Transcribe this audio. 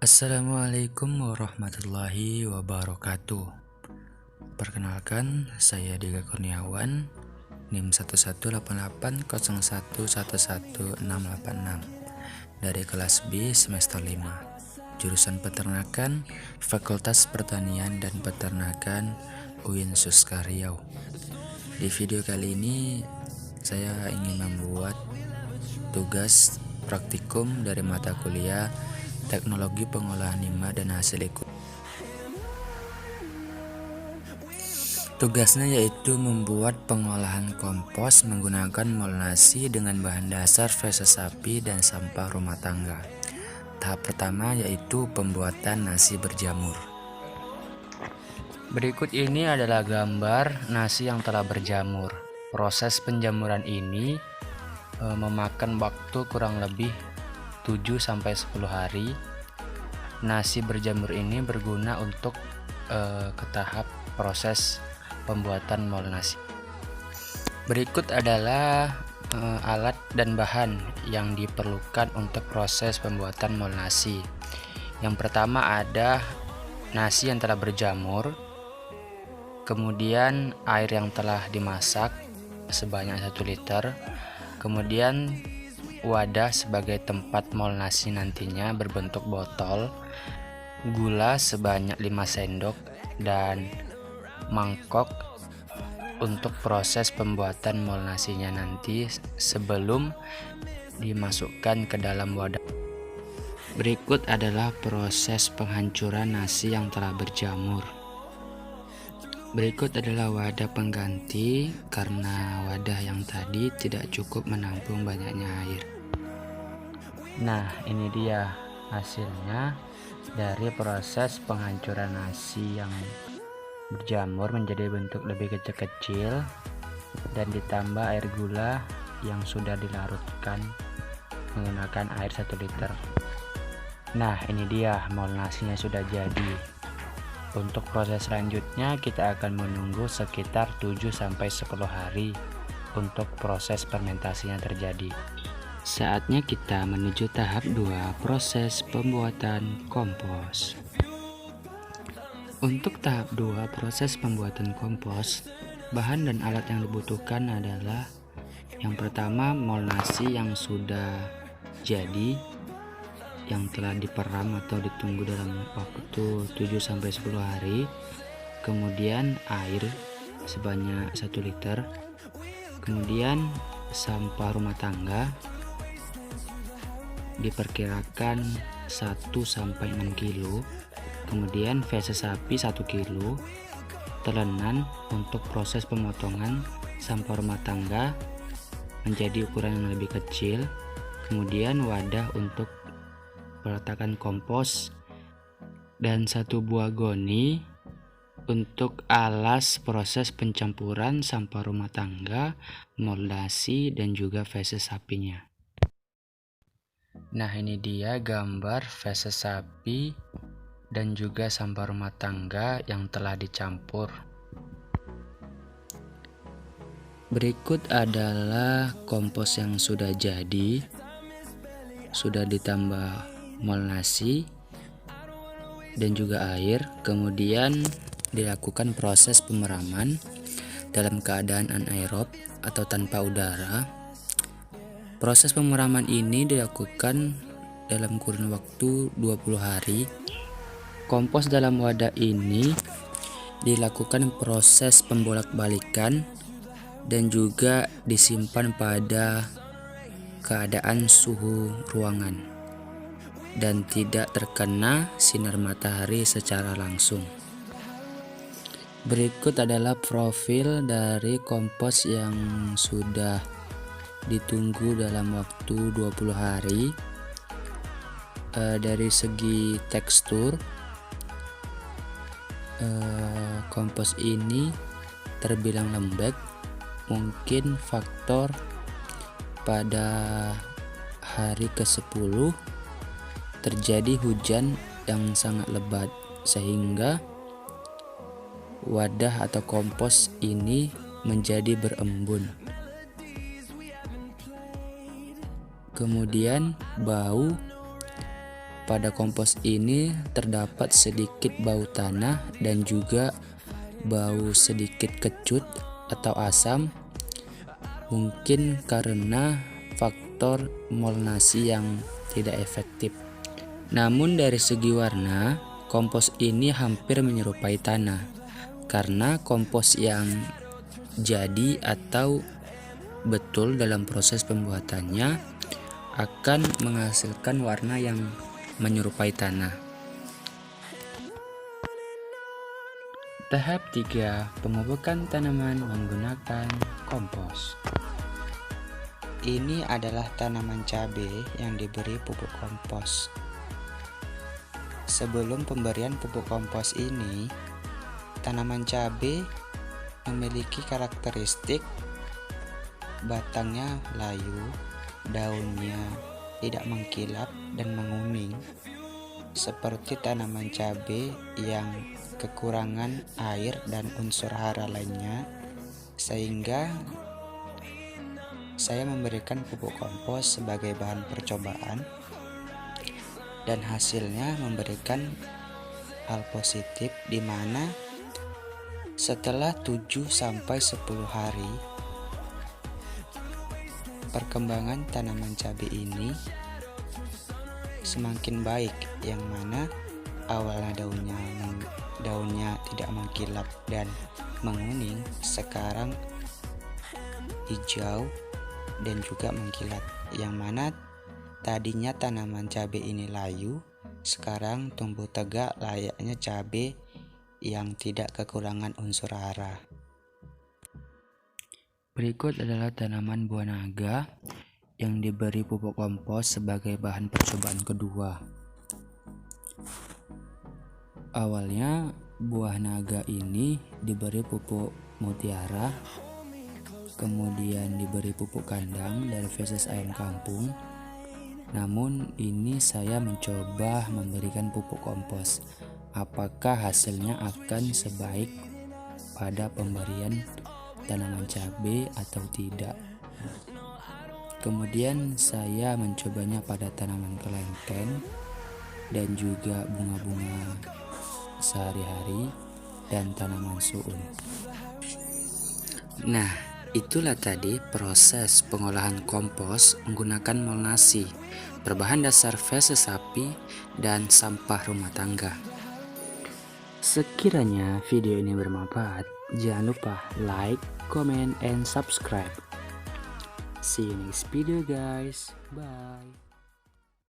Assalamualaikum warahmatullahi wabarakatuh. Perkenalkan, saya Diga Kurniawan, NIM 11880111186 dari kelas B semester 5, jurusan Peternakan, Fakultas Pertanian dan Peternakan UIN Suska Riau. Di video kali ini saya ingin membuat tugas praktikum dari mata kuliah Teknologi Pengolahan Limbah dan Hasil Ekonomi. Tugasnya yaitu membuat pengolahan kompos menggunakan molnasi dengan bahan dasar feses sapi dan sampah rumah tangga. Tahap pertama yaitu pembuatan nasi berjamur. Berikut ini adalah gambar nasi yang telah berjamur. Proses penjamuran ini memakan waktu kurang lebih 7-10 hari. Nasi berjamur ini berguna untuk ke tahap proses pembuatan molnasi. Berikut adalah alat dan bahan yang diperlukan untuk proses pembuatan molnasi. Yang pertama ada nasi yang telah berjamur, kemudian air yang telah dimasak sebanyak 1 liter, kemudian wadah sebagai tempat molnasi nantinya berbentuk botol, gula sebanyak 5 sendok, dan mangkok untuk proses pembuatan molnasinya nanti sebelum dimasukkan ke dalam wadah. Berikut adalah proses penghancuran nasi yang telah berjamur. Berikut adalah wadah pengganti karena wadah yang tadi tidak cukup menampung banyaknya air. Nah, ini dia hasilnya dari proses penghancuran nasi yang berjamur menjadi bentuk lebih kecil-kecil dan ditambah air gula yang sudah dilarutkan menggunakan air 1 liter. Nah, ini dia molnasinya sudah jadi. Untuk proses selanjutnya kita akan menunggu sekitar 7-10 hari untuk proses fermentasinya terjadi. Saatnya kita menuju tahap 2, proses pembuatan kompos. Untuk tahap 2 proses pembuatan kompos, bahan dan alat yang dibutuhkan adalah yang pertama molnasi yang sudah jadi, yang telah diperam atau ditunggu dalam waktu 7-10 hari, kemudian air sebanyak 1 liter, kemudian sampah rumah tangga diperkirakan 1-6 kilo, kemudian feses sapi 1 kilo, telenan untuk proses pemotongan sampah rumah tangga menjadi ukuran yang lebih kecil, kemudian wadah untuk peletakan kompos, dan 1 buah goni untuk alas proses pencampuran sampah rumah tangga, molnasi, dan juga feses sapinya. Nah, ini dia gambar feses sapi dan juga sampah rumah tangga yang telah dicampur. Berikut adalah kompos yang sudah jadi, sudah ditambah molnasi dan juga air, kemudian dilakukan proses pemeraman dalam keadaan anaerob atau tanpa udara. Proses pemeraman ini dilakukan dalam kurun waktu 20 hari. Kompos dalam wadah ini dilakukan proses pembolak-balikan dan juga disimpan pada keadaan suhu ruangan dan tidak terkena sinar matahari secara langsung. Berikut adalah profil dari kompos yang sudah ditunggu dalam waktu 20 hari. Dari segi tekstur, kompos ini terbilang lembek, mungkin faktor pada hari ke-10 terjadi hujan yang sangat lebat sehingga wadah atau kompos ini menjadi berembun. Kemudian bau pada kompos ini terdapat sedikit bau tanah dan juga bau sedikit kecut atau asam, mungkin karena faktor molnasi yang tidak efektif. Namun dari segi warna, kompos ini hampir menyerupai tanah karena kompos yang jadi atau betul dalam proses pembuatannya akan menghasilkan warna yang menyerupai tanah. Tahap 3, pemupukan tanaman menggunakan kompos. Ini adalah tanaman cabai yang diberi pupuk kompos. Sebelum pemberian pupuk kompos ini, tanaman cabai memiliki karakteristik batangnya layu, daunnya tidak mengkilap dan menguning, seperti tanaman cabai yang kekurangan air dan unsur hara lainnya, sehingga saya memberikan pupuk kompos sebagai bahan percobaan dan hasilnya memberikan hal positif, di mana setelah 7-10 hari perkembangan tanaman cabai ini semakin baik, yang mana awalnya daunnya tidak mengkilap dan menguning, sekarang hijau dan juga mengkilat, yang mana tadinya tanaman cabai ini layu, sekarang tumbuh tegak layaknya cabai yang tidak kekurangan unsur hara. Berikut adalah tanaman buah naga yang diberi pupuk kompos sebagai bahan percobaan kedua. Awalnya buah naga ini diberi pupuk mutiara, kemudian diberi pupuk kandang dari feses ayam kampung. Namun ini saya mencoba memberikan pupuk kompos. Apakah hasilnya akan sebaik pada pemberian tanaman cabai atau tidak? Kemudian saya mencobanya pada tanaman kelengkeng dan juga bunga-bunga sehari-hari dan tanaman suun. Nah, itulah tadi proses pengolahan kompos menggunakan molnasi berbahan dasar feses sapi dan sampah rumah tangga. Sekiranya video ini bermanfaat, jangan lupa like, comment, and subscribe. See you next video guys. Bye.